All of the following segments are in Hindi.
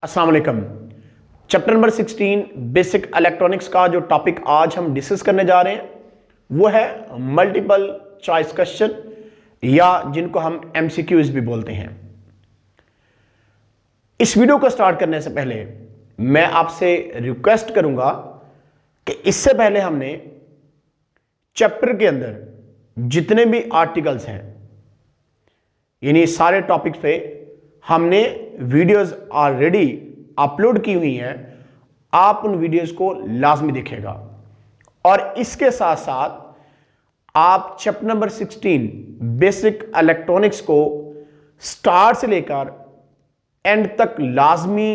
अस्सलाम वालेकुम। चैप्टर नंबर 16 बेसिक इलेक्ट्रॉनिक्स का जो टॉपिक आज हम डिस्कस करने जा रहे हैं वो है मल्टीपल चॉइस क्वेश्चन या जिनको हम एमसीक्यूज भी बोलते हैं। इस वीडियो को स्टार्ट करने से पहले मैं आपसे रिक्वेस्ट करूंगा कि इससे पहले हमने चैप्टर के अंदर जितने भी आर्टिकल्स हैं यानी सारे टॉपिक्स पे हमने वीडियोस ऑलरेडी अपलोड की हुई हैं। आप उन वीडियोस को लाजमी देखेगा और इसके साथ साथ आप चैप्टर नंबर 16 बेसिक इलेक्ट्रॉनिक्स को स्टार्ट से लेकर एंड तक लाजमी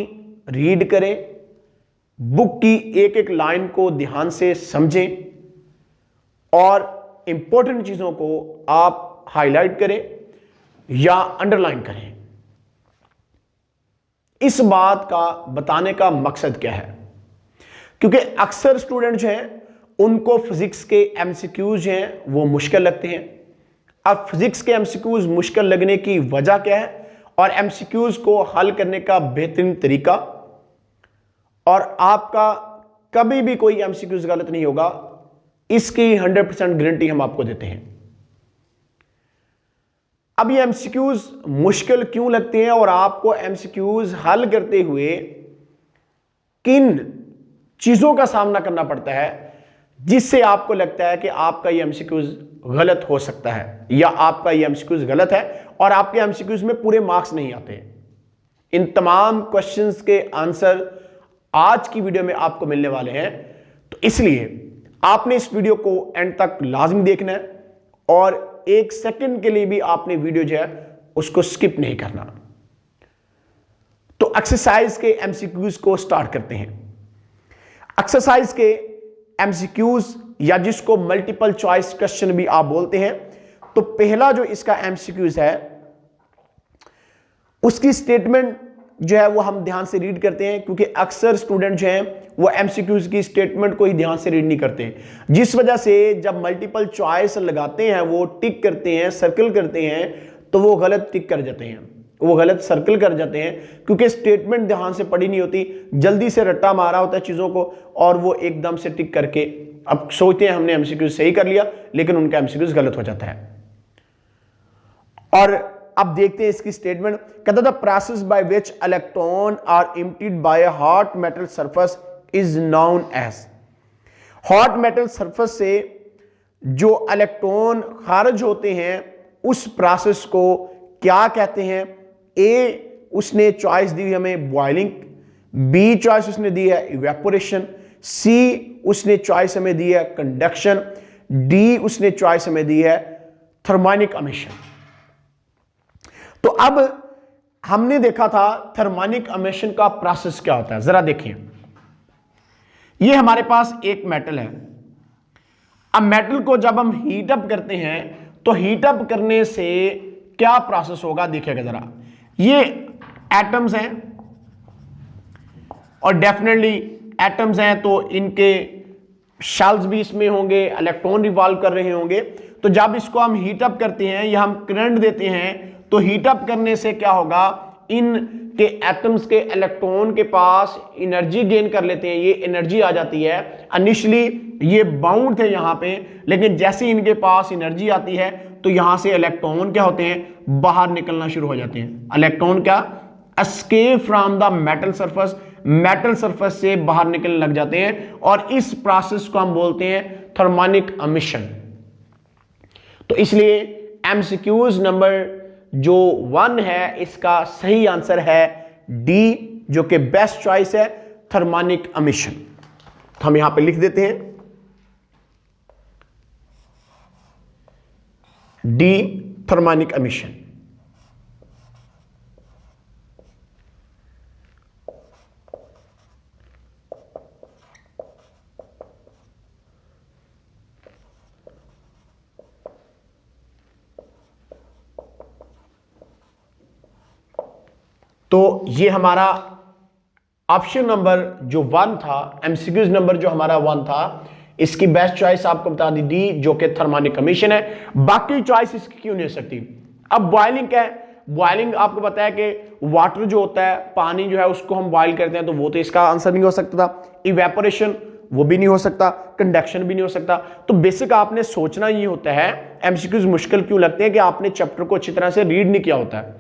रीड करें। बुक की एक एक लाइन को ध्यान से समझें और इंपॉर्टेंट चीजों को आप हाईलाइट करें या अंडरलाइन करें। इस बात का बताने का मकसद क्या है, क्योंकि अक्सर स्टूडेंट जो हैं उनको फिजिक्स के एमसीक्यूज हैं वो मुश्किल लगते हैं। अब फिजिक्स के एमसीक्यूज मुश्किल लगने की वजह क्या है और एमसीक्यूज को हल करने का बेहतरीन तरीका, और आपका कभी भी कोई एमसीक्यूज गलत नहीं होगा, इसकी 100% गारंटी हम आपको देते हैं। अब ये एमसीक्यूज मुश्किल क्यों लगते हैं और आपको एमसीक्यूज हल करते हुए किन चीजों का सामना करना पड़ता है जिससे आपको लगता है कि आपका ये एमसीक्यूज गलत हो सकता है या आपका ये एमसीक्यूज गलत है और आपके एमसीक्यूज में पूरे मार्क्स नहीं आते। इन तमाम क्वेश्चंस के आंसर आज की वीडियो में आपको मिलने वाले हैं, तो इसलिए आपने इस वीडियो को एंड तक लाजमी देखना है और एक सेकंड के लिए भी आपने वीडियो जो है उसको स्किप नहीं करना। तो एक्सरसाइज के एमसीक्यूज को स्टार्ट करते हैं। एक्सरसाइज के एमसीक्यूज या जिसको मल्टीपल चॉइस क्वेश्चन भी आप बोलते हैं, तो पहला जो इसका एमसीक्यूज है उसकी स्टेटमेंट जो है वो हम ध्यान से रीड करते हैं, क्योंकि अक्सर स्टूडेंट जो हैं वो एमसीक्यूज की स्टेटमेंट को ही ध्यान से रीड नहीं करते, जिस वजह से जब मल्टीपल चॉइस लगाते हैं वो टिक करते हैं, सर्कल करते हैं, तो वो गलत टिक कर जाते हैं, वो गलत सर्कल कर जाते हैं, क्योंकि स्टेटमेंट ध्यान से पढ़ी नहीं होती, जल्दी से रट्टा मारा होता है चीजों को और वो एकदम से टिक करके अब सोचते हैं हमने एमसीक्यूज सही कर लिया, लेकिन उनका एमसीक्यूज गलत हो जाता है। और अब देखते हैं इसकी स्टेटमेंट। कहता था process by which electron are emitted by a hot metal surface is known as. Hot metal surface से जो इलेक्ट्रॉन खारिज होते हैं उस प्रोसेस को क्या कहते हैं? ए उसने चॉइस दी हमें बॉइलिंग, बी चॉइस उसने दी है इवेपोरेशन, सी उसने चॉइस हमें दी है कंडक्शन, डी उसने चॉइस हमें दी है थर्मोनिक एमिशन। तो अब हमने देखा था थर्मोनिक एमिशन का प्रोसेस क्या होता है, जरा देखिए। ये हमारे पास एक मेटल है। अब मेटल को जब हम हीट अप करते हैं तो हीट अप करने से क्या प्रोसेस होगा देखिएगा जरा। ये एटम्स हैं और डेफिनेटली एटम्स हैं तो इनके शेल्स भी इसमें होंगे, इलेक्ट्रॉन रिवॉल्व कर रहे होंगे। तो जब इसको हम हीट अप करते हैं या हम करंट देते हैं तो हीट अप करने से क्या होगा, इन के एटम्स के इलेक्ट्रॉन के पास एनर्जी गेन कर लेते हैं, ये एनर्जी आ जाती है। इनिशियली ये बाउंड थे यहां पे, लेकिन जैसे इनके पास एनर्जी आती है तो यहां से इलेक्ट्रॉन क्या होते हैं, बाहर निकलना शुरू हो जाते हैं। इलेक्ट्रॉन क्या escape from the metal surface, metal surface से बाहर निकलने लग जाते हैं और इस प्रोसेस को हम बोलते हैं थर्मोनिक एमिशन। तो इसलिए एमसीक्यूज नंबर जो 1 है इसका सही आंसर है डी, जो कि बेस्ट चॉइस है, थर्मोनिक एमिशन। तो हम यहां पे लिख देते हैं डी थर्मोनिक एमिशन। तो ये हमारा ऑप्शन नंबर जो 1 था, एमसीक्यूज नंबर जो हमारा 1 था, इसकी बेस्ट चॉइस आपको बता दी डी, जो कि थर्मोनिक एमिशन है। बाकी चॉइस इसकी क्यों नहीं हो सकती? अब बॉइलिंग क्या है? बॉइलिंग आपको पता है कि वाटर जो होता है, पानी जो है उसको हम बॉइल करते हैं, तो वो तो इसका आंसर नहीं हो सकता था। इवेपोरेशन वो भी नहीं हो सकता, कंडक्शन भी नहीं हो सकता। तो बेसिक आपने सोचना ये होता है, एमसीक्यूज मुश्किल क्यों लगते हैं कि आपने चैप्टर को अच्छी तरह से रीड नहीं किया होता है,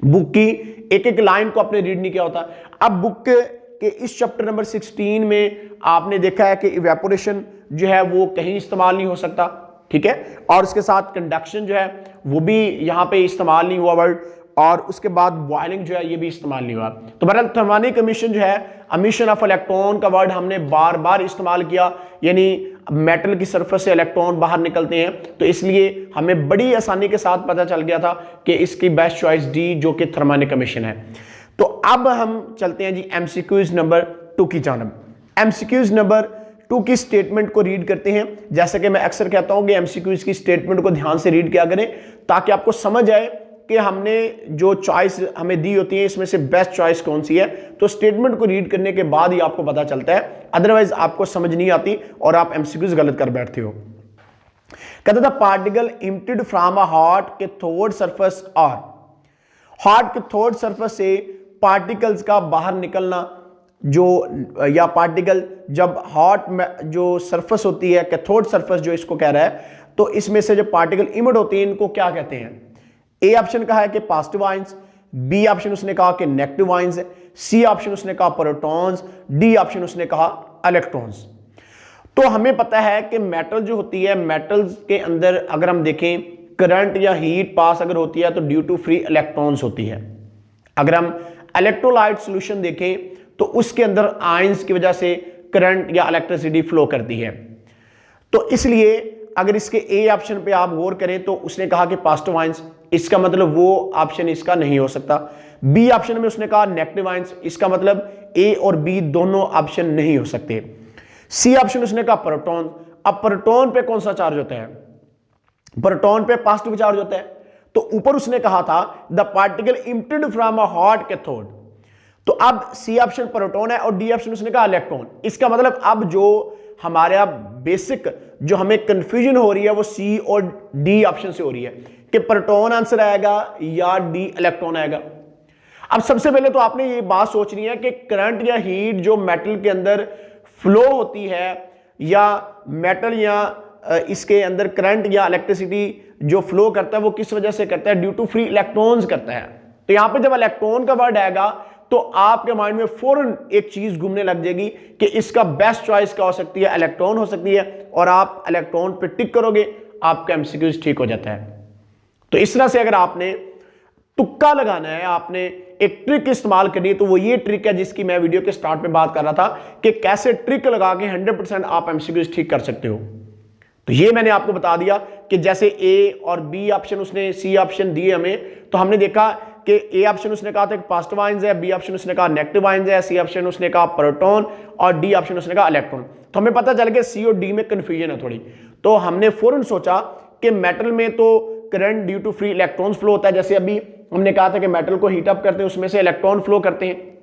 बुक की एक एक लाइन को आपने रीड नहीं किया होता। अब बुक के इस चैप्टर नंबर 16 में आपने देखा है कि इवेपोरेशन जो है वो कहीं इस्तेमाल नहीं हो सकता, ठीक है, और उसके साथ कंडक्शन जो है वो भी यहां पे इस्तेमाल नहीं हुआ वर्ड, और उसके बाद बॉइलिंग जो है ये भी इस्तेमाल नहीं हुआ। तो बहरहाल थर्मोडायनामिक एमिशन जो है, एमिशन ऑफ इलेक्ट्रॉन का वर्ड हमने बार बार इस्तेमाल किया, यानी मेटल की सरफेस से इलेक्ट्रॉन बाहर निकलते हैं, तो इसलिए हमें बड़ी आसानी के साथ पता चल गया था कि इसकी बेस्ट चॉइस डी जो कि थर्मोडायनामिक एमिशन है। तो अब हम चलते हैं जी एमसीक्यूज नंबर 2 की जानब। एमसीक्यूज नंबर 2 की स्टेटमेंट को रीड करते हैं। जैसे कि मैं अक्सर कहता हूं कि एमसीक्यूज की स्टेटमेंट को ध्यान से रीड किया करें ताकि आपको समझ आए कि हमने जो चॉइस हमें दी होती है इसमें से बेस्ट चॉइस कौन सी है। तो स्टेटमेंट को रीड करने के बाद ही आपको पता चलता है, अदरवाइज आपको समझ नहीं आती और आप एमसीक्यूज गलत कर बैठते हो। कहता था particle emitted from a hot cathode surface, और हॉट कैथोड सरफेस से पार्टिकल्स का बाहर निकलना, जो या पार्टिकल जब हॉट जो सरफेस होती है, कैथोड सरफेस जो इसको कह रहा है, तो इसमें से जो पार्टिकल इमिट होती है इनको क्या कहते हैं। ए ऑप्शन कहा है कि पॉजिटिव आयंस, बी ऑप्शन उसने कहा कि नेगेटिव आयंस, सी ऑप्शन उसने कहा प्रोटॉन्स, डी ऑप्शन उसने कहा इलेक्ट्रॉन्स। तो हमें पता है कि मेटल जो होती है, मेटल्स के अंदर अगर हम देखें करंट या हीट पास अगर होती है तो ड्यू टू फ्री इलेक्ट्रॉन्स होती है। अगर हम इलेक्ट्रोलाइट सॉल्यूशन देखें तो उसके अंदर आयंस की वजह से करंट या इलेक्ट्रिसिटी फ्लो करती है। तो इसलिए अगर इसके ए ऑप्शन पे आप गौर करें तो उसने कहा कि पॉजिटिव आयंस, इसका मतलब वो ऑप्शन इसका नहीं हो सकता। बी ऑप्शन में उसने कहा नेगेटिव आयंस, इसका मतलब ए और बी दोनों ऑप्शन नहीं हो सकते। सी ऑप्शन उसने कहा प्रोटॉन। अब प्रोटॉन पे कौन सा चार्ज होता है, प्रोटॉन पे पॉजिटिव चार्ज होता है। तो ऊपर उसने कहा था the particle emitted from a hot cathode, तो अब सी ऑप्शन प्रोटॉन है और डी ऑप्शन उसने कहा इलेक्ट्रॉन। इसका मतलब अब जो हमारा बेसिक जो हमें कंफ्यूजन हो रही है वो सी और डी ऑप्शन से हो रही है कि प्रोटॉन आंसर आएगा या डी इलेक्ट्रॉन आएगा। अब सबसे पहले तो आपने ये बात सोचनी है कि करंट या हीट जो मेटल के अंदर फ्लो होती है, या मेटल या इसके अंदर करंट या इलेक्ट्रिसिटी जो फ्लो करता है वो किस वजह से करता है, ड्यू टू फ्री इलेक्ट्रॉन्स करता है। तो यहां पे जब इलेक्ट्रॉन का वर्ड आएगा तो आपके माइंड में फौरन एक चीज घूमने लग जाएगी कि इसका बेस्ट चॉइस क्या हो सकती है, इलेक्ट्रॉन हो सकती है, और आप इलेक्ट्रॉन पे टिक करोगे, आपका एमसीक्यूज ठीक हो जाता है। तो इस तरह से अगर आपने तुक्का लगाना है, आपने एक ट्रिक इस्तेमाल करनी है, तो वो ये ट्रिक है जिसकी मैं वीडियो के स्टार्ट में बात कर रहा था कि कैसे ट्रिक लगा के 100% आप एमसीक्यूज ठीक कर सकते हो। तो ये मैंने आपको बता दिया कि जैसे ए और बी ऑप्शन उसने सी ऑप्शन दिए हमें, तो हमने देखा कि ए ऑप्शन उसने कहा था कि पॉजिटिव आयंस है, बी ऑप्शन उसने कहा नेगेटिव आयंस है, सी ऑप्शन उसने कहा प्रोटॉन, और डी ऑप्शन उसने कहा इलेक्ट्रॉन। तो हमें पता चल गया सी और डी में कंफ्यूजन है थोड़ी। तो हमने फौरन सोचा कि मेटल में तो current due to free electrons flow होता है, जैसे अभी हमने कहा था कि मेटल को हीट अप करते हैं उसमें से इलेक्ट्रॉन फ्लो करते हैं।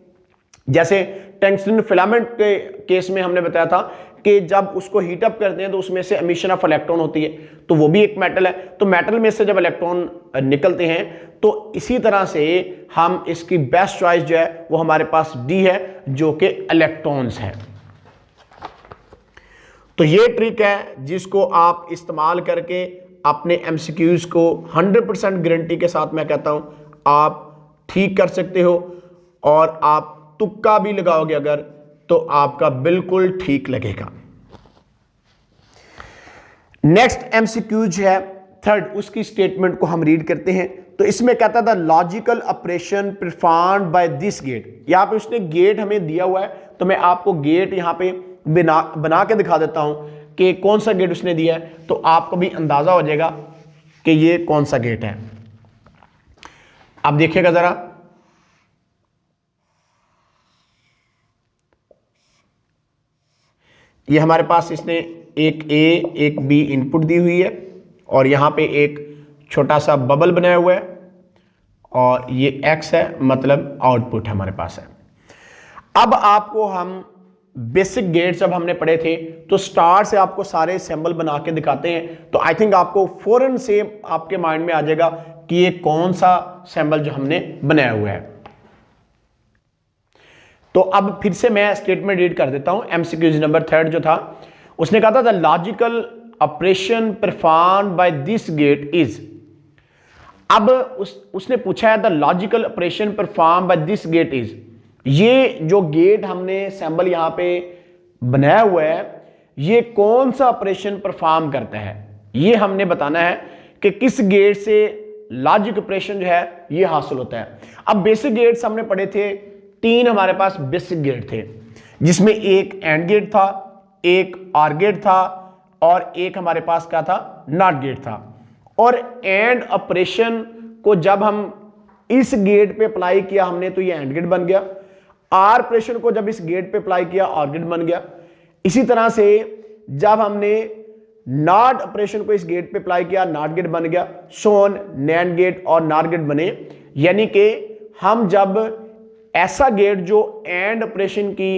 जैसे टंगस्टन फिलामेंट के केस में हमने बताया था कि जब उसको हीट अप करते हैं तो उसमें से एमिशन ऑफ इलेक्ट्रॉन होती है, तो वो भी एक मेटल है। तो मेटल में से जब इलेक्ट्रॉन निकलते हैं तो इसी तरह से हम इसकी बेस्ट चॉइस जो है वो हमारे पास डी है, जो कि इलेक्ट्रॉन्स है। तो ये ट्रिक है जिसको आप इस्तेमाल करके अपने एमसीक्यूज को 100% गारंटी के साथ मैं कहता हूं आप ठीक कर सकते हो, और आप तुक्का भी लगाओगे अगर तो आपका बिल्कुल ठीक लगेगा। नेक्स्ट एमसीक्यूज है थर्ड, उसकी स्टेटमेंट को हम रीड करते हैं। तो इसमें कहता था logical operation performed by this gate. यहां पे उसने गेट हमें दिया हुआ है, तो मैं आपको गेट यहां पे बना के दिखा देता हूं कि कौन सा गेट उसने दिया है, तो आपको भी अंदाजा हो जाएगा कि ये कौन सा गेट है। आप देखिएगा जरा, ये हमारे पास इसने एक ए एक बी इनपुट दी हुई है, और यहां पे एक छोटा सा बबल बनाया हुआ है, और ये एक्स है, मतलब आउटपुट हमारे पास है। अब आपको हम बेसिक गेट्स जब हमने पढ़े थे तो स्टार से आपको सारे सिंबल बना के दिखाते हैं, तो आई थिंक आपको फौरन से आपके माइंड में आ जाएगा कि कि ये कौन सा सिंबल जो हमने बनाया हुआ है। तो अब फिर से मैं स्टेटमेंट रीड कर देता हूं। एमसीक्यूज नंबर 3 जो था उसने कहा था the logical operation performed by this gate is. अब उसने पूछा है the logical operation perform by this gate is. ये जो गेट हमने सिंबल यहां पे बनाया हुआ है ये कौन सा ऑपरेशन परफॉर्म करता है, ये हमने बताना है कि किस गेट से लॉजिक ऑपरेशन जो है ये हासिल होता है। अब बेसिक गेट्स हमने पढ़े थे, 3 हमारे पास बेसिक गेट थे जिसमें एक एंड गेट था, एक आर गेट था और एक हमारे पास क्या था, नॉट गेट था। और एंड ऑपरेशन को जब हम इस गेट पे अप्लाई किया हमने तो ये एंड गेट बन गया। आर ऑपरेशन को जब इस गेट पे अप्लाई किया आर गेट बन गया। इसी तरह से जब हमने नॉट ऑपरेशन को इस गेट पे अप्लाई किया नॉट गेट बन गया। सो ऑन नैंड गेट और नॉट गेट बने। यानी कि हम जब ऐसा गेट जो एंड ऑपरेशन की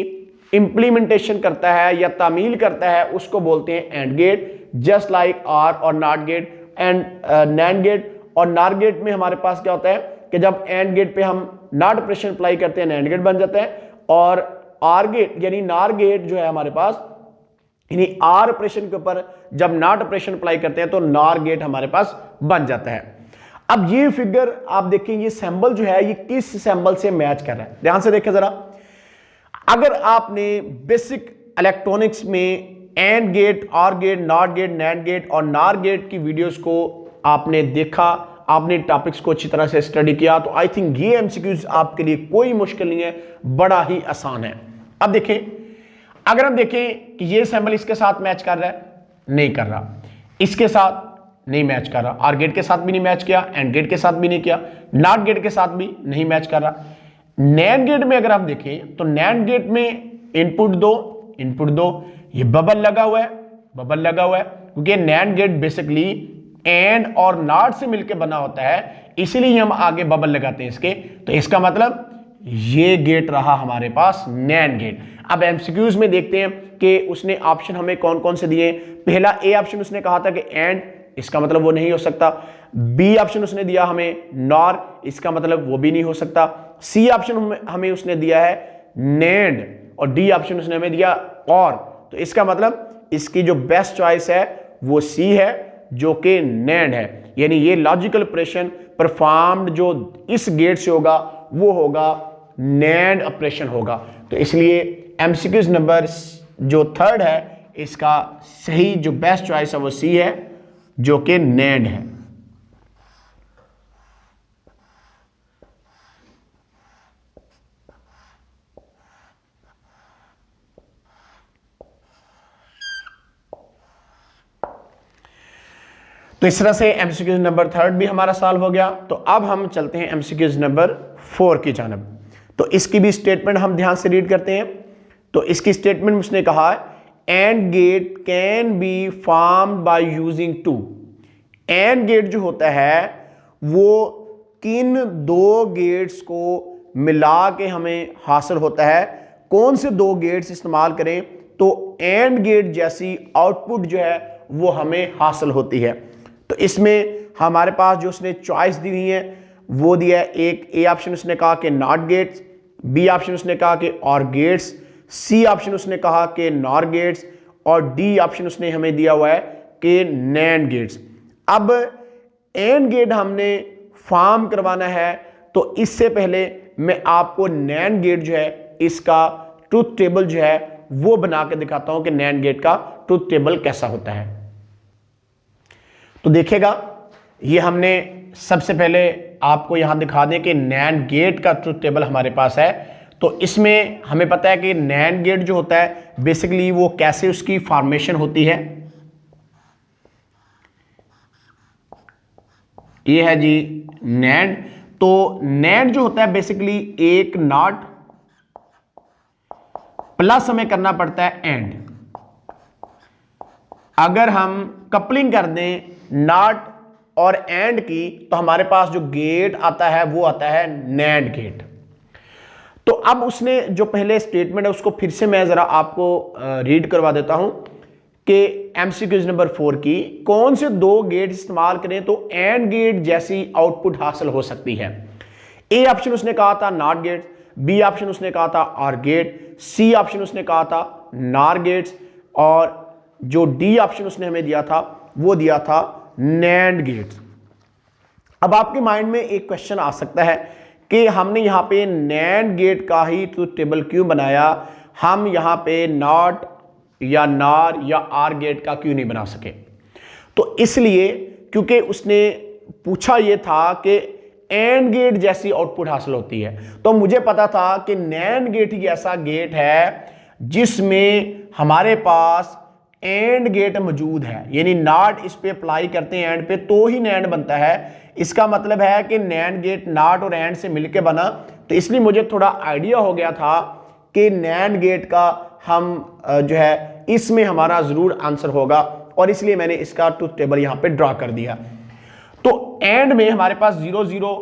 इंप्लीमेंटेशन करता है या तामील करता है उसको बोलते हैं and gate, just like or और not gate and nand gate. और नॉट गेट में हमारे पास क्या होता है कि जब एंड गेट पे हम नॉट ऑपरेशन अप्लाई करते हैं नैंड गेट बन जाता है। और आर गेट यानी नार गेट जो है हमारे पास यानी आर ऑपरेशन के ऊपर जब नॉट ऑपरेशन अप्लाई करते हैं तो नार गेट हमारे पास बन जाता है। अब ये फिगर आप देखें, ये सिंबल जो है ये किस सिंबल से मैच कर रहा है, ध्यान से देखें जरा। अगर आपने बेसिक इलेक्ट्रॉनिक्स में and gate, or gate, not gate, nand gate और नार गेट की वीडियोस को आपने देखा, आपने टॉपिक्स को अच्छी तरह से स्टडी किया तो आई थिंक ये एमसीक्यूज आपके लिए कोई मुश्किल नहीं है, बड़ा ही आसान है। अब देखें, अगर हम देखें कि ये सिंबल इसके साथ मैच कर रहा है, नहीं कर रहा, इसके साथ नहीं मैच कर रहा, आर गेट के साथ भी नहीं मैच किया, एंड गेट के साथ भी नहीं किया, नॉट गेट के साथ भी नहीं मैच कर रहा। नैंड गेट में अगर आप देखें तो नैंड गेट में इनपुट दो, ये बबल लगा हुआ है, क्योंकि नैंड गेट बेसिकली एंड और नॉट से मिलकर बना होता है, इसीलिए हम आगे बबल लगाते हैं इसके। तो इसका मतलब ये गेट रहा हमारे पास नैंड गेट। अब एमसीक्यूज में देखते हैं कि उसने ऑप्शन हमें कौन कौन से दिए। पहला ए ऑप्शन उसने कहा था कि एंड, इसका मतलब वो नहीं हो सकता। बी ऑप्शन उसने दिया हमें नॉर, इसका मतलब वो भी नहीं हो सकता। सी ऑप्शन हमें उसने दिया है नैंड और डी ऑप्शन उसने हमें दिया और। तो इसका मतलब इसकी जो बेस्ट चॉइस है वो सी है जो कि नैंड है। यानी ये लॉजिकल ऑपरेशन परफॉर्म्ड जो इस गेट से होगा वो होगा नैंड ऑपरेशन होगा। तो इसलिए एमसीक्यूज नंबर जो 3 है इसका सही जो बेस्ट चॉइस है वो सी है जो कि नैंड है। तो इस तरह से एमसीक्यूज नंबर 3 भी हमारा सॉल्व हो गया। तो अब हम चलते हैं एमसीक्यूज नंबर 4 की जानब। तो इसकी भी स्टेटमेंट हम ध्यान से रीड करते हैं। तो इसकी स्टेटमेंट में उसने कहा and gate can be formed by using 2। And gate जो होता है वो किन 2 गेट्स को मिला के हमें हासिल होता है। कौन से 2 गेट्स इस्तेमाल करें तो एंड गेट जैसी आउटपुट जो है वो हमें हासिल होती है। तो इसमें हमारे पास जो उसने चॉइस दी हुई है वो दिया है, एक ए ऑप्शन उसने कहा कि नॉट गेट्स, बी ऑप्शन उसने कहा कि और गेट्स, सी ऑप्शन उसने कहा कि नॉर गेट्स और डी ऑप्शन उसने हमें दिया हुआ है कि नैंड गेट्स। अब एंड गेट हमने फॉर्म करवाना है तो इससे पहले मैं आपको नैंड गेट जो है इसका ट्रूथ टेबल जो है वो बना के दिखाता हूं कि नैंड गेट का ट्रूथ टेबल कैसा होता है। तो देखिएगा, ये हमने सबसे पहले आपको यहां दिखा दें कि नैंड गेट का ट्रूथ टेबल हमारे पास है। तो इसमें हमें पता है कि नैंड गेट जो होता है बेसिकली वो कैसे उसकी फॉर्मेशन होती है। ये है जी नैंड। तो नैंड जो होता है बेसिकली एक नॉट प्लस हमें करना पड़ता है एंड। अगर हम कपलिंग कर दें नॉट और एंड की तो हमारे पास जो गेट आता है वो आता है नैंड गेट। तो अब उसने जो पहले स्टेटमेंट है उसको फिर से मैं जरा आपको रीड करवा देता हूं। के एमसीक्यूज नंबर 4 की, कौन से दो गेट इस्तेमाल करें तो एंड गेट जैसी आउटपुट हासिल हो सकती है। ए ऑप्शन उसने कहा था नॉट गेट, बी ऑप्शन उसने कहा था आर गेट, सी ऑप्शन उसने कहा था नार गेट्स, और जो डी ऑप्शन उसने हमें दिया था वो दिया था नैंड गेट्स। अब आपके माइंड में एक क्वेश्चन आ सकता है कि हमने यहां पे नैंड गेट का ही ट्रुथ टेबल क्यों बनाया, हम यहां पे नॉट या नार या आर गेट का क्यों नहीं बना सके। तो इसलिए क्योंकि उसने पूछा यह था कि एंड गेट जैसी आउटपुट हासिल होती है, तो मुझे पता था कि नैंड गेट ही ऐसा गेट है जिसमें हमारे पास एंड गेट मौजूद है, यानी नॉट इस पे अप्लाई करते हैं एंड पे तो ही नैंड बनता है। इसका मतलब है कि नैंड गेट नॉट और एंड से मिलके बना, तो इसलिए मुझे थोड़ा आइडिया हो गया था कि नैंड गेट का हम जो है इसमें हमारा जरूर आंसर होगा, और इसलिए मैंने इसका ट्रुथ टेबल यहां पे ड्रॉ कर दिया। तो एंड में हमारे पास 0 0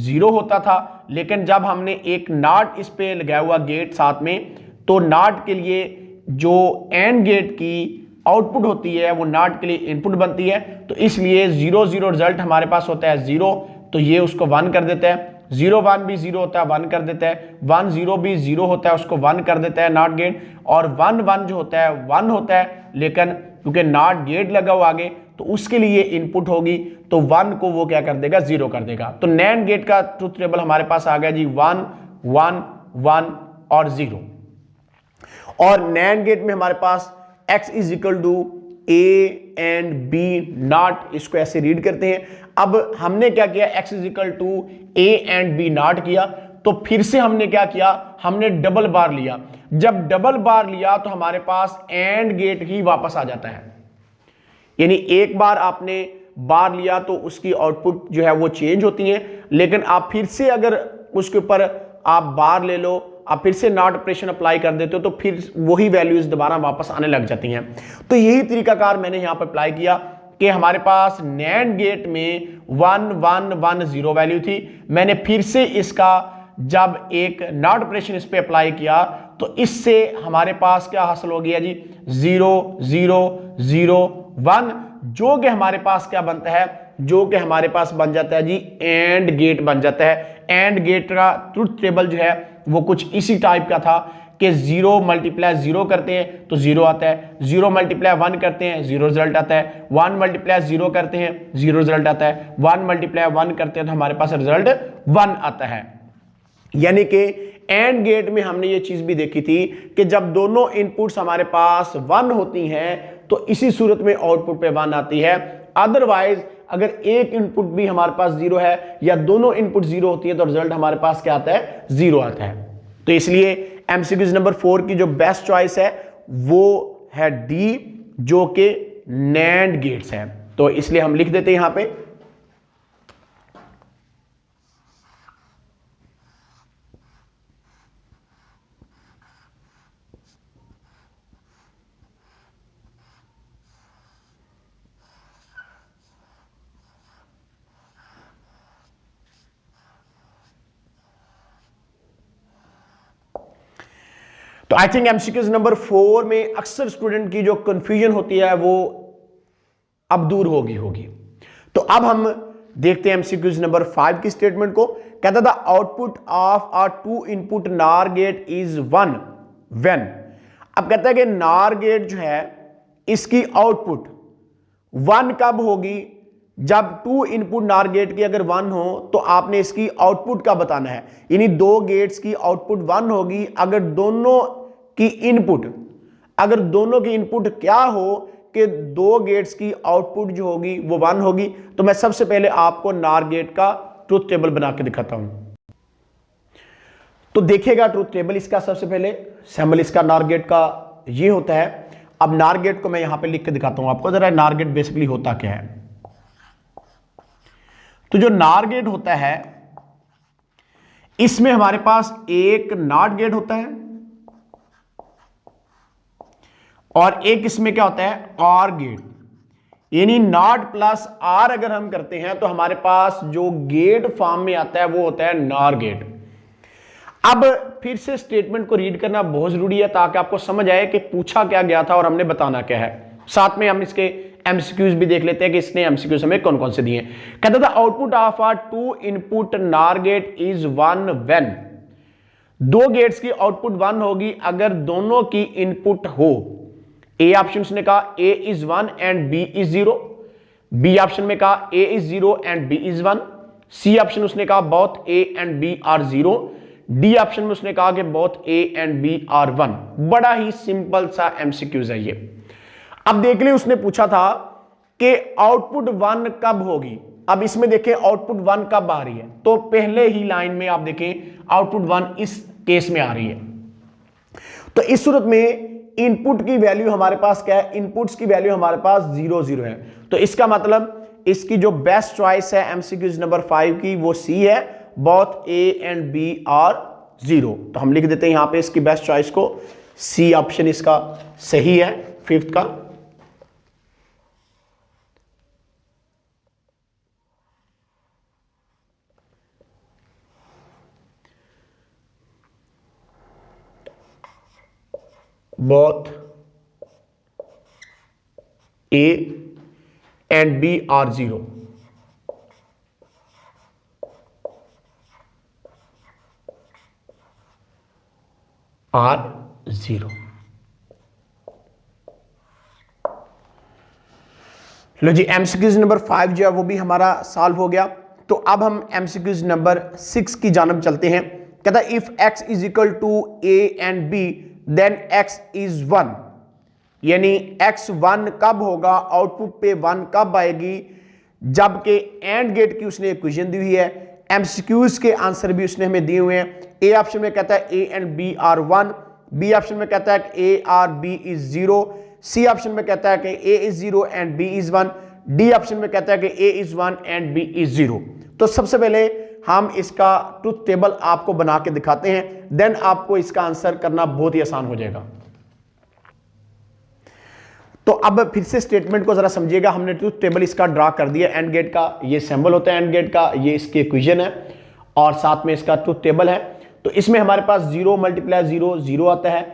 0 होता था, लेकिन जब हमने एक नॉट इस पे लगाया हुआ गेट साथ में, तो नॉट के लिए जो एंड गेट की आउटपुट होती है वो नॉट के लिए इनपुट बनती है, तो इसलिए 0 0 रिजल्ट हमारे पास होता है 0, तो ये उसको 1 कर देता है। 0 1 भी 0 होता है 1 कर देता है, 1 0 भी 0 होता है उसको 1 कर देता है नॉट गेट, और 1 1 जो होता है 1 होता है, लेकिन क्योंकि नॉट गेट लगा हुआ आगे तो उसके लिए इनपुट होगी, तो 1 को वो क्या कर देगा 0 कर देगा। तो नैंड गेट का ट्रुथ टेबल हमारे पास आ गया जी 1 1 1 और 0। और नैंड गेट में हमारे पास x is equal to A and B not, इसको ऐसे रीड करते हैं। अब हमने क्या किया, x is equal to A and B not किया, तो फिर से हमने क्या किया, हमने डबल बार लिया। जब डबल बार लिया तो हमारे पास एंड गेट ही वापस आ जाता है, यानी एक बार आपने बार लिया तो उसकी आउटपुट जो है वो चेंज होती है, लेकिन आप फिर से अगर उसके ऊपर आप बार ले लो, आप फिर से नॉट ऑपरेशन अप्लाई कर देते हो, तो फिर वही वैल्यूज दोबारा वापस आने लग जाती हैं। तो यही तरीकाकार मैंने यहां पर अप्लाई किया कि हमारे पास नैंड गेट में 1 1 1 0 वैल्यू थी, मैंने फिर से इसका जब एक नॉट ऑपरेशन इस पे अप्लाई किया तो इससे हमारे पास क्या हासिल हो गया जी 0 0 0 1, जो कि हमारे पास क्या बनता है, जो कि हमारे पास बन जाता है जी एंड गेट बन जाता है। एंड गेट का ट्रुथ टेबल जो है वो कुछ इसी टाइप का था कि 0 मल्टीप्लाई 0 करते हैं तो 0 आता है, 0 मल्टीप्लाई 1 करते हैं 0 रिजल्ट आता है, 1 मल्टीप्लाई 0 करते हैं 0 रिजल्ट आता है, 1 मल्टीप्लाई 1 करते हैं तो हमारे पास रिजल्ट 1 आता है। यानी कि एंड गेट में हमने ये चीज भी देखी थी कि जब दोनों इनपुट्स हमारे पास 1 होती हैं तो इसी सूरत में आउटपुट पे 1 आती है। अदरवाइज अगर एक इनपुट भी हमारे पास 0 है या दोनों इनपुट 0 होती है तो रिजल्ट हमारे पास क्या आता है 0 आता है। तो इसलिए एमसीक्यूज नंबर 4 की जो बेस्ट चॉइस है वो है डी, जो कि नैंड गेट्स है। तो इसलिए हम लिख देते हैं यहां पे तो आई थिंक एमसीक्यूज नंबर 4 में अक्सर स्टूडेंट की जो कंफ्यूजन होती है वो अब दूर होगी। तो अब हम देखते हैं एमसीक्यूज नंबर 5 की स्टेटमेंट को। कहता था आउटपुट ऑफ अ 2 इनपुट नार गेट इज 1 व्हेन। अब कहता है कि नार गेट जो है इसकी आउटपुट 1 कब होगी, जब 2 इनपुट नार गेट की अगर 1 हो तो आपने इसकी आउटपुट का बताना है, यानी 2 गेट्स की आउटपुट 1 होगी अगर दोनों की इनपुट क्या हो कि 2 गेट्स की आउटपुट जो होगी वो 1 होगी। तो मैं सबसे पहले आपको नार गेट का ट्रुथ टेबल बना के दिखाता हूं। तो देखिएगा ट्रुथ टेबल इसका, सबसे पहले सैंपल इसका नार गेट का ये होता है। अब नार गेट को मैं यहां पे लिख के दिखाता हूं आपको जरा नार गेट बेसिकली होता क्या है। तो जो नार गेट होता है इसमें हमारे पास एक नॉट गेट होता है और एक इसमें क्या होता है आर गेट, यानी नॉट प्लस आर अगर हम करते हैं तो हमारे पास जो गेट फॉर्म में आता है वो होता है नार गेट। अब फिर से स्टेटमेंट को रीड करना बहुत जरूरी है ताकि आपको समझ आए कि पूछा क्या गया था और हमने बताना क्या है। साथ में हम इसके एमसीक्यूज भी देख लेते हैं कि इसने एमसीक्यूज हमें कौन कौन से दिए। कहता था आउटपुट ऑफ अ 2 इनपुट नार गेट इज 1 व्हेन, 2 गेट्स की आउटपुट 1 होगी अगर दोनों की इनपुट हो। ए ऑप्शन उसने कहा A is 1 and B is 0, B option में कहा A is 0 and B is 1, C option उसने कहा both A and B are 0, D option में उसने कहा कि both A and B are 1। बड़ा ही सिंपल सा एमसीक्यूज है ये। अब देख ले उसने पूछा था कि आउटपुट 1 कब होगी। अब इसमें देखें आउटपुट 1 कब आ रही है, तो पहले ही लाइन में आप देखें आउटपुट 1 इस केस में आ रही है। तो इस सूरत में इनपुट की वैल्यू हमारे पास क्या है, इनपुट्स की वैल्यू हमारे पास 0 0 है। तो इसका मतलब इसकी जो बेस्ट चॉइस है एमसीक्यूज नंबर 5 की वो सी है, both A and B are 0। तो हम लिख देते हैं यहां पे इसकी बेस्ट चॉइस को, सी ऑप्शन इसका सही है 5th का। both A and B are 0। Are 0। लो जी एमसीक्यूज नंबर 5 जो है वो भी हमारा सॉल्व हो गया। तो अब हम एमसीक्यूज नंबर 6 की जानब चलते हैं। कहता है if x is equal to a and b then x is 1, यानी x 1 कब होगा, आउटपुट पे 1 कब आएगी, जबकि एंड गेट की उसने इक्वेशन दी हुई है। एमसीक्यूज के आंसर भी उसने हमें दिए हुए हैं। ए ऑप्शन में कहता है a and b are 1, B option में कहता है कि a or b is 0, C option में कहता है कि a is 0 and b is 1, D option में कहता है कि a is 1 and b is 0। तो सबसे पहले हम इसका ट्रुथ टेबल आपको बना के दिखाते हैं, देन आपको इसका आंसर करना बहुत ही आसान हो जाएगा। तो अब फिर से स्टेटमेंट को जरा समझिएगा। हमने ट्रुथ टेबल इसका ड्रा कर दिया, एंड गेट का ये सिंबल होता है, एंड गेट का ये इसकी इक्वेशन है और साथ में इसका ट्रुथ टेबल है। तो इसमें हमारे पास 0 मल्टीप्लाई 0 0 आता है,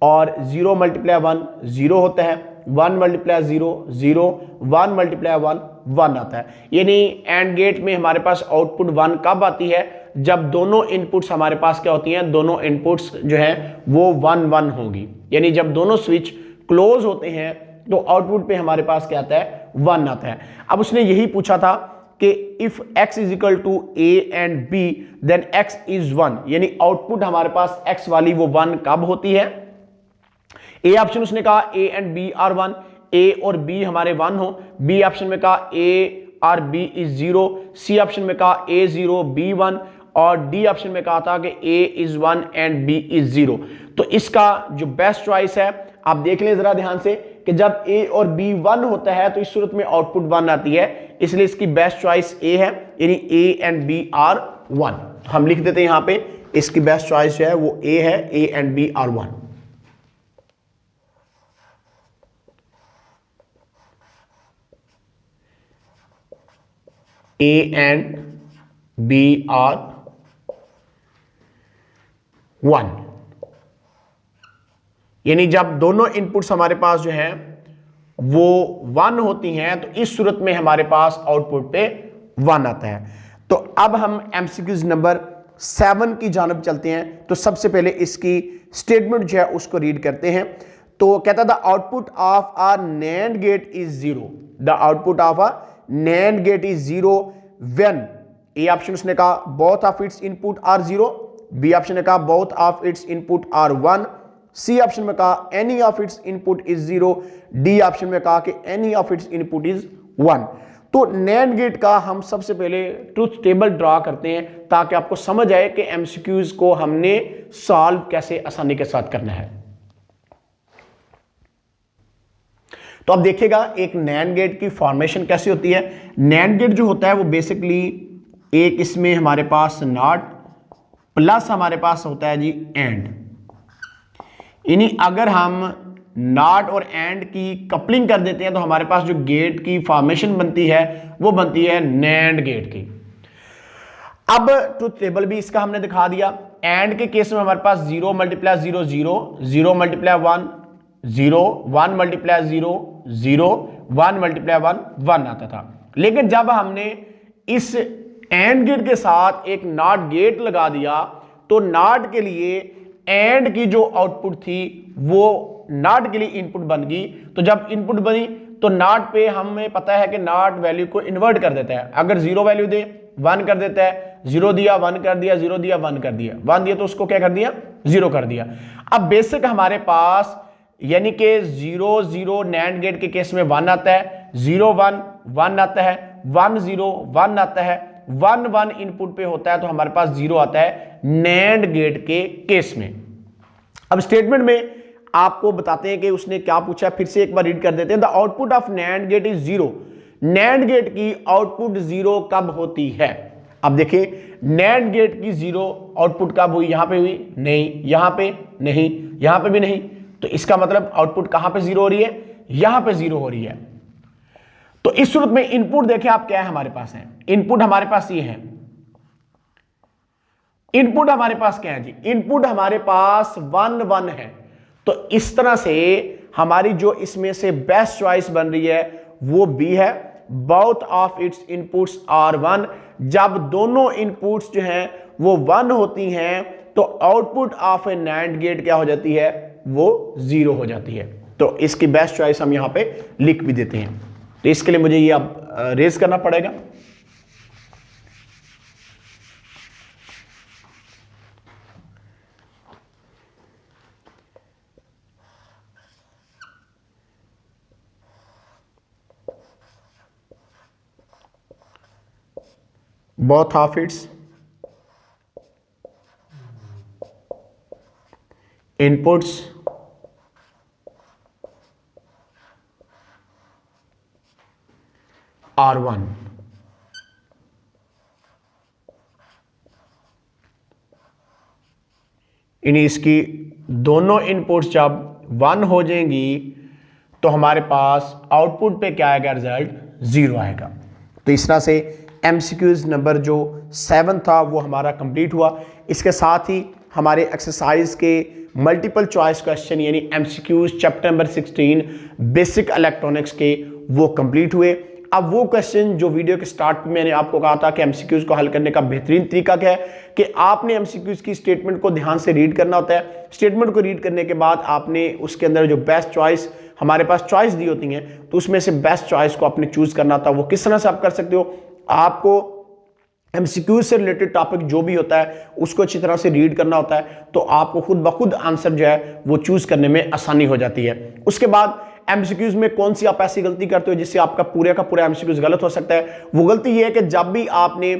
और 0 मल्टीप्लाई 1 0 होता है, 1 मल्टीप्लाई 0 0, 1 मल्टीप्लाई 1 1 आता है। यानी एंड गेट में हमारे पास आउटपुट 1 कब आती है, जब दोनों इनपुट्स हमारे पास क्या होती हैं, दोनों इनपुट्स जो है वो 1 1 होगी। यानी जब दोनों स्विच क्लोज होते हैं तो आउटपुट पे हमारे पास क्या आता है, 1 आता है। अब उसने यही पूछा था कि if x is equal to a and b then x is 1, यानी आउटपुट हमारे पास x वाली वो 1 कब होती है। ए ऑप्शन उसने कहा a and b are 1, a और b हमारे 1 हो, बी ऑप्शन में कहा a और b इज 0, सी ऑप्शन में कहा a 0 b 1, और डी ऑप्शन में कहा था कि a is 1 and b is 0। तो इसका जो बेस्ट चॉइस है आप देख लें जरा ध्यान से कि जब a और b 1 होता है तो इस सूरत में आउटपुट 1 आती है, इसलिए इसकी बेस्ट चॉइस a है, यानी a एंड b आर 1। हम लिख देते हैं यहां पे इसकी बेस्ट चॉइस जो है वो a है, a and b are 1। A and B are 1, यानी जब दोनों इनपुट्स हमारे पास जो है वो 1 होती हैं तो इस सूरत में हमारे पास आउटपुट पे 1 आता है। तो अब हम एमसीक्यूज नंबर 7 की जानब चलते हैं। तो सबसे पहले इसकी स्टेटमेंट जो है उसको रीड करते हैं। तो कहता था output of a nand gate is 0, the output of a nand gate is 0 when, A option उसने कहा both of its input are 0, B option ने कहा both of its input are 1, C option में कहा any of its input is 0, D option में कहा कि any of its input is 1। तो नैंड गेट का हम सबसे पहले ट्रुथ टेबल ड्रा करते हैं ताकि आपको समझ आए कि एमसीक्यूज को हमने सॉल्व कैसे आसानी के साथ करना है। तो अब देखिएगा एक नैंड गेट की फॉर्मेशन कैसे होती है। नैंड गेट जो होता है वो बेसिकली एक इसमें हमारे पास नॉट प्लस हमारे पास होता है जी एंड, यानी अगर हम नॉट और एंड की कपलिंग कर देते हैं तो हमारे पास जो गेट की फॉर्मेशन बनती है वो बनती है नैंड गेट की। अब ट्रुथ टेबल भी इसका हमने दिखा दिया। एंड के केस में हमारे पास 0 मल्टीप्लाई 0 0, 0 मल्टीप्लाई 1 0, 1 मल्टीप्लाई 0 0, 1 मल्टीप्लाई 1 1 आता था। लेकिन जब हमने इस एंड गेट के साथ एक नॉट गेट लगा दिया तो नॉट के लिए एंड की जो आउटपुट थी वो नॉट के लिए इनपुट बन गई। तो जब इनपुट बनी तो नॉट पे हमें पता है कि नॉट वैल्यू को इन्वर्ट कर देता है। अगर 0 वैल्यू दे 1 कर देता है, 0 दिया 1 कर दिया, 0 दिया 1 कर दिया, 1 दिया तो उसको क्या कर दिया 0 कर दिया। अब बेसिक हमारे पास यानी कि 0 0 नैंड गेट के केस में 1 आता है, 0 1 1 आता है, 1 0 1 आता है, 1 1 इनपुट पे होता है तो हमारे पास 0 आता है नैंड गेट के केस में। अब स्टेटमेंट में आपको बताते हैं कि उसने क्या पूछा, फिर से एक बार रीड कर देते हैं। The output of nand gate is 0। Nand gate की आउटपुट 0 कब होती है? अब देखिए नैंड गेट की 0 आउटपुट कब हुई? यहां पे हुई नहीं, यहां पे नहीं, यहां पे भी नहीं। तो इसका मतलब आउटपुट कहां पे 0 हो रही है? यहां पे 0 हो रही है। तो इस सूरत में इनपुट देखें आप क्या है हमारे पास है, इनपुट हमारे पास ये है। इनपुट हमारे पास क्या है जी? इनपुट हमारे पास 1 1 है। तो इस तरह से हमारी जो इसमें से बेस्ट चॉइस बन रही है वो बी है। Both of its inputs are 1। जब दोनों इनपुट्स जो हैं वो 1 होती हैं तो output of a nand gate क्या हो जाती है? वो 0 हो जाती है। तो इसकी बेस्ट चॉइस हम यहां पे लिख भी देते हैं। तो इसके लिए मुझे ये अब रेज करना पड़ेगा। both of its inputs are 1। यानी इसकी दोनों इनपुट्स जब 1 हो जाएंगी तो हमारे पास आउटपुट पे क्या आएगा? रिजल्ट 0 आएगा। तो इस तरह से एमसीक्यूज नंबर जो 7 था वो हमारा कंप्लीट हुआ। इसके साथ ही हमारे एक्सरसाइज के मल्टीपल चॉइस क्वेश्चन यानी MCQs chapter number 16 basic electronics के वो कंप्लीट हुए। अब वो क्वेश्चन जो वीडियो के स्टार्ट में मैंने आपको कहा था कि एमसीक्यूज को हल करने का बेहतरीन तरीका क्या है कि आपने एमसीक्यूज की स्टेटमेंट को ध्यान से रीड करना होता है। स्टेटमेंट को रीड करने के बाद आपने उसके अंदर जो बेस्ट चॉइस हमारे पास चॉइस दी होती हैं तो उसमें से बेस्ट चॉइस को आपने चूज करना था। वो किस तरह से आप कर सकते हो? आपको एमसीक्यूज से रिलेटेड टॉपिक जो भी होता है उसको अच्छी तरह से रीड करना होता है तो आपको खुद ब खुद आंसर जो है वो चूज करने में आसानी हो जाती है। उसके बाद एमसीक्यूज में कौन सी आप ऐसी गलती करते हो जिससे आपका पूरे का पूरा एमसीक्यूज गलत हो सकता है? वो गलती ये है कि जब भी आपने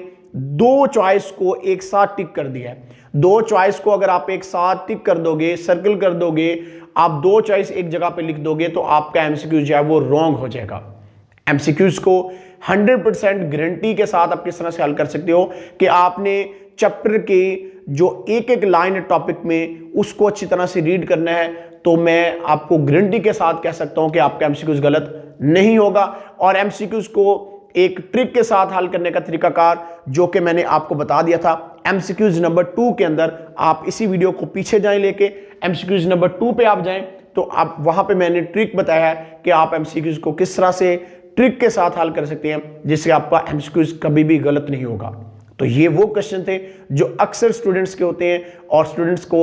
2 चॉइस को एक साथ टिक कर दिया है, 2 चॉइस को अगर आप एक साथ टिक कर दोगे, सर्कल कर दोगे, आप 2 चॉइस एक जगह पे लिख दोगे तो आपका एमसीक्यूज जो है वो रॉन्ग हो जाएगा। एमसीक्यूज को 100% गारंटी के साथ आप किस तरह से हल कर सकते हो कि आपने चैप्टर के जो एक एक लाइन टॉपिक में उसको अच्छी तरह से रीड करना है। तो मैं आपको गारंटी के साथ कह सकता हूं कि आपका एमसीक्यूज गलत नहीं होगा। और एमसीक्यूज को एक ट्रिक के साथ हल करने का तरीकाकार जो कि मैंने आपको बता दिया था एमसीक्यूज नंबर 2 के अंदर, आप इसी वीडियो को पीछे जाएं लेके एमसीक्यूज नंबर 2 पे आप जाएं तो आप वहां पे मैंने ट्रिक बताया है कि आप एमसीक्यूज को किस तरह से ट्रिक के साथ हल कर सकते हैं जिससे आपका एमसीक्यूज कभी भी गलत नहीं होगा। तो ये वो क्वेश्चन थे जो अक्सर स्टूडेंट्स के होते हैं और स्टूडेंट्स को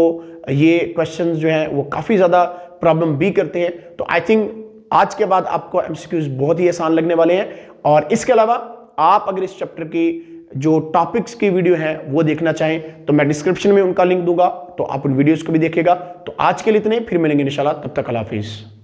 ये क्वेश्चंस जो हैं वो काफ़ी ज़्यादा प्रॉब्लम भी करते हैं। तो आई थिंक आज के बाद आपको एमसीक्यूज बहुत ही आसान लगने वाले हैं। और इसके अलावा आप अगर इस चैप्टर की जो टॉपिक्स की वीडियो हैं वो देखना चाहें तो मैं डिस्क्रिप्शन में उनका लिंक दूंगा, तो आप उन वीडियोज़ को भी देखिएगा। तो आज के लिए इतने, फिर मिलेंगे इंशाल्लाह, तब तक अल्लाह हाफिज़।